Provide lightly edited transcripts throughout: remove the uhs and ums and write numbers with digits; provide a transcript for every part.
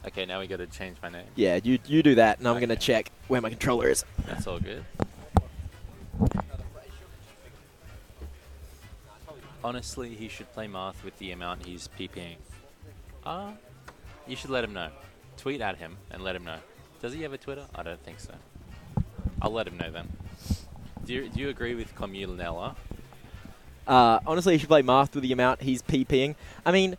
Okay, now we got to change my name. Yeah, you do that, and I'm going to check where my controller is. That's all good. Honestly, he should play Marth with the amount he's PPing. You should let him know. Tweet at him and let him know. Does he have a Twitter? I don't think so. I'll let him know then. Do you agree with Communella? Honestly, you should play Marth with the amount he's PPing. I mean,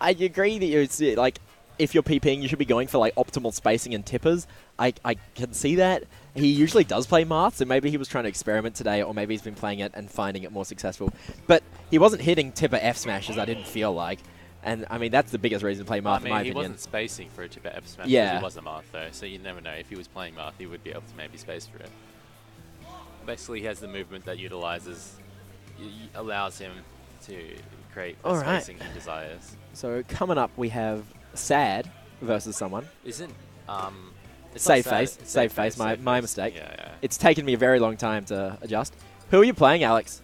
I agree that it's like, if you're PPing, you should be going for like optimal spacing and tippers. I can see that. He usually does play Marth, so maybe he was trying to experiment today, or maybe he's been playing it and finding it more successful. But he wasn't hitting tipper F smashes, I didn't feel like. And I mean, that's the biggest reason to play Marth, in my opinion. He wasn't spacing for a tipper F smash Yeah. because he wasn't Marth though, so you never know. If he was playing Marth, he would be able to maybe space for it. Basically, he has the movement that utilizes, allows him to create the spacing he desires. So coming up, we have Sad versus someone. Isn't Save face. Save face. My mistake. Yeah. It's taken me a very long time to adjust. Who are you playing, Alex?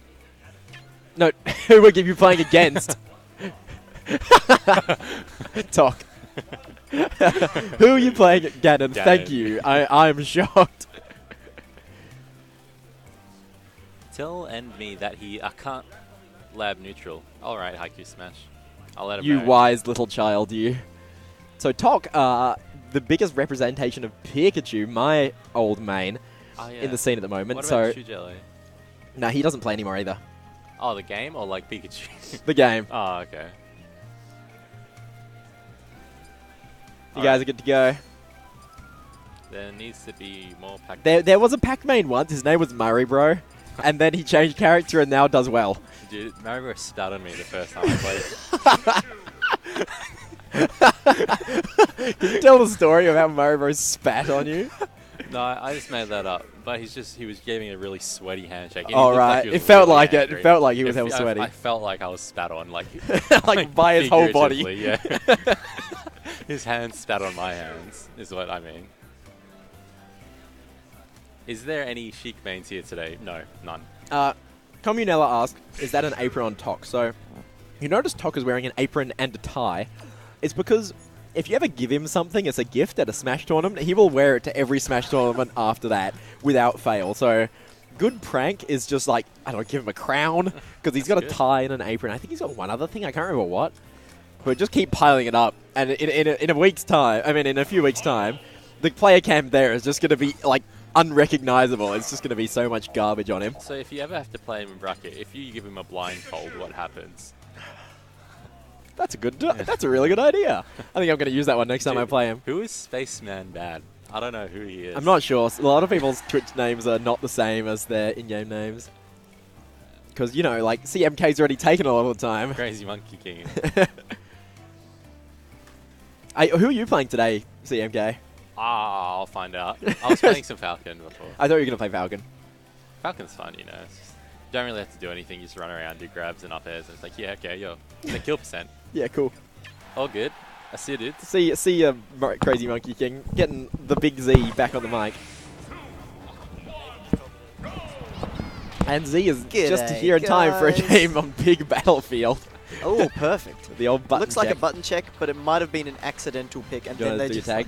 No, who are you playing against? Talk. Who are you playing, Ganon? Thank you. I'm shocked. Tell and me that I can't lab neutral. All right, Haiku Smash. I'll let him You know. wise little child, you. So Tok, the biggest representation of Pikachu, my old main, in the scene at the moment. What about Shujelly? No, he doesn't play anymore either. Oh, the game or like Pikachu? The game. Oh, okay. You guys are good to go. There needs to be more pack. There was a pack main once. His name was Murray, bro. And then he changed character and now does well. Dude, Mario spat on me the first time I played. Can you tell the story of how Murray Bro spat on you? No, I just made that up. But he was giving a really sweaty handshake. And Oh, right. It felt like it. It felt like he was hell sweaty. I felt like I was spat on, like like by his whole body. Yeah. His hands spat on my hands, is what I mean. Is there any Sheik mains here today? No, none. Communella asked, is that an apron on Tok? So, you notice Tok is wearing an apron and a tie. It's because if you ever give him something as a gift at a Smash tournament, he will wear it to every Smash tournament after that without fail. So, good prank is just like, I don't know, give him a crown because he's got a tie and an apron. I think he's got one other thing. I can't remember what. But just keep piling it up. And in a week's time, in a few weeks' time, the player cam there is just going to be like unrecognizable. It's just going to be so much garbage on him. So if you ever have to play him in bracket, if you give him a blindfold, what happens? That's a really good idea. I think I'm going to use that one next time I play him. Who is Spaceman Bad? I don't know who he is. I'm not sure. A lot of people's Twitch names are not the same as their in-game names. Because, you know, like, CMK's already taken a lot of the time. Crazy Monkey King. Who are you playing today, CMK? I'll find out. I was playing some Falcon before. I thought you were going to play Falcon. Falcon's fun, you know. Don't really have to do anything. You just run around, do grabs and up airs. And it's like, yeah, okay, yo. The kill percent. Yeah, cool. All good. I see it. See Crazy Monkey King getting the big Z back on the mic. And Z is just here in time for a game on Big Battlefield. Oh, perfect. The old button Looks like a button check, but it might have been an accidental pick, and then they just tag.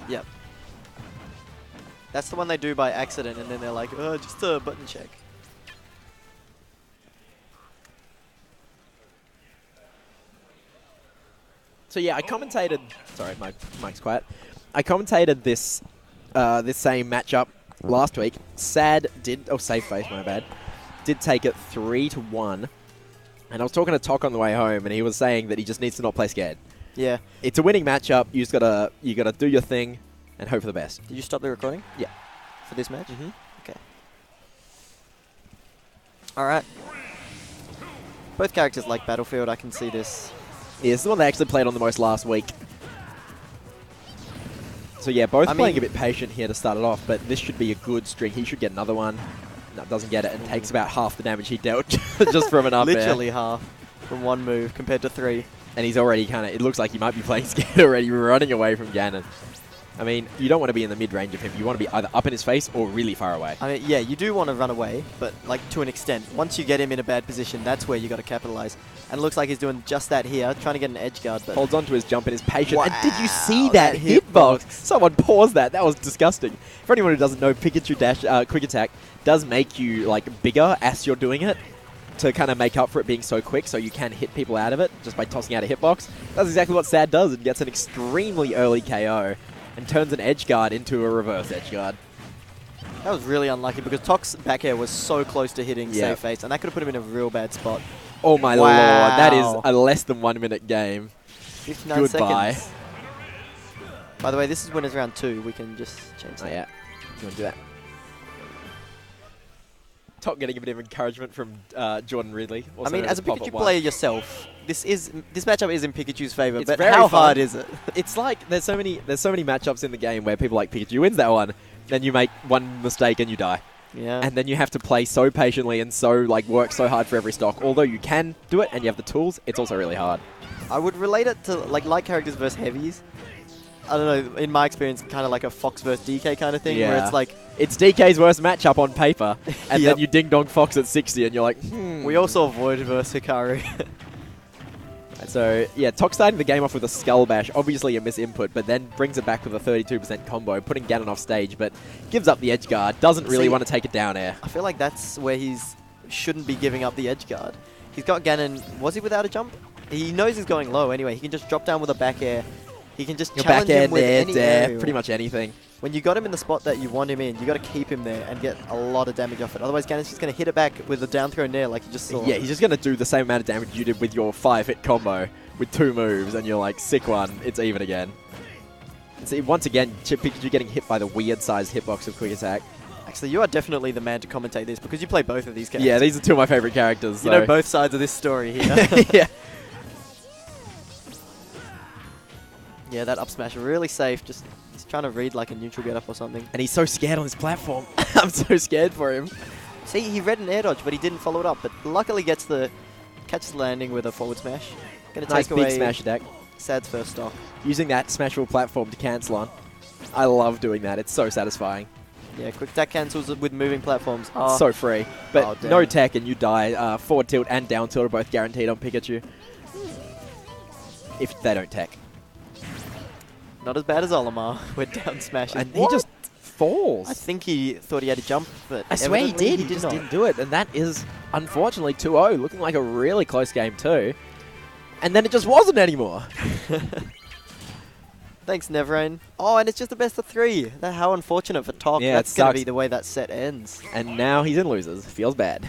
Yep. That's the one they do by accident, and then they're like, oh, just a button check. So yeah, I commentated. Sorry, my mic's quiet. I commentated this same matchup last week. Sad did, save face, my bad. Did take it 3-1, and I was talking to Tok on the way home, and he was saying that he just needs to not play scared. Yeah. It's a winning matchup. You gotta do your thing and hope for the best. Did you stop the recording? Yeah. For this match? Mm-hmm. Okay. All right. Both characters like Battlefield. I can see this. Yeah, it's the one they actually played on the most last week. So yeah, both playing a bit patient here to start it off, but this should be a good string. He should get another one. No, doesn't get it, and takes about half the damage he dealt just from an up air. Literally half from one move compared to 3. And he's already it looks like he might be playing scared already, running away from Ganon. I mean, you don't want to be in the mid-range of him. You want to be either up in his face or really far away. I mean, yeah, you do want to run away, but like to an extent. Once you get him in a bad position, that's where you got to capitalize. And it looks like he's doing just that here, trying to get an edge guard. But holds on to his jump and is patient. Wow, And did you see that that hitbox? hitbox. Someone paused that. That was disgusting. For anyone who doesn't know, Pikachu dash quick attack does make you like bigger as you're doing it to kind of make up for it being so quick, so you can hit people out of it just by tossing out a hitbox. That's exactly what Sad does. It gets an extremely early KO and turns an edge guard into a reverse edge guard. that was really unlucky because Tok's back air was so close to hitting safe face, and that could have put him in a real bad spot. Oh my lord, that is a less than 1 minute game. 59 Goodbye. seconds. By the way, this is winners round 2. We can just change that. Oh yeah, you want to do that? Tok getting a bit of encouragement from Jordan Ridley. I mean, as a Pikachu player yourself, this matchup is in Pikachu's favor, It's but very how fun. hard is it? It's like there's so many matchups in the game where people like Pikachu wins that one, then you make one mistake and you die. Yeah. And then you have to play so patiently and so like work so hard for every stock. Although you can do it and you have the tools, it's also really hard. I would relate it to like light characters versus heavies. I don't know, in my experience, kind of like a Fox versus DK kind of thing, where Yeah. it's like, It's DK's worst matchup on paper, and Yep. then you ding dong Fox at 60, and you're like, we also avoid versus Hikaru. So, yeah, Tok starting the game off with a Skull Bash, obviously a misinput, but then brings it back with a 32% combo, putting Ganon off stage, but gives up the edge guard, doesn't really See- want to take it down air. I feel like that's where shouldn't be giving up the edge guard. He's got Ganon, was he without a jump? He knows he's going low anyway, he can just drop down with a back air. He can just Your challenge back air, him with any area. pretty much anything. When you got him in the spot that you want him in, you got to keep him there and get a lot of damage off it. Otherwise, Ganon's just going to hit it back with a down throw nair like you just saw. Yeah, he's just going to do the same amount of damage you did with your 5-hit combo with 2 moves, and you're like, sick one, it's even again. And see, once again, Pikachu getting hit by the weird-sized hitbox of Quick Attack. Actually, you are definitely the man to commentate this because you play both of these characters. Yeah, these are 2 of my favorite characters. You know both sides of this story here. Yeah. Yeah, that up smash really safe. Just he's trying to read like a neutral get up or something. And he's so scared on this platform. I'm so scared for him. See, he read an air dodge, but he didn't follow it up. But luckily catches the landing with a forward smash. Gonna Nice take big away smash attack. Sad's first stock. Using that smashable platform to cancel on. I love doing that. It's so satisfying. Yeah, quick attack cancels it with moving platforms. It's so free. But Oh, damn. no tech and you die. Forward tilt and down tilt are both guaranteed on Pikachu. If they don't tech. Not as bad as Olimar with down smash. And he just falls. I think he thought he had to jump, but I swear he evidently did. He did just not. didn't do it. And that is, unfortunately, 2-0. Looking like a really close game, too. And then it just wasn't anymore. Thanks, Nevrain. Oh, and it's just a best of 3. How unfortunate for Tok. Yeah, That's it going to sucks. be the way that set ends. And now he's in losers. Feels bad.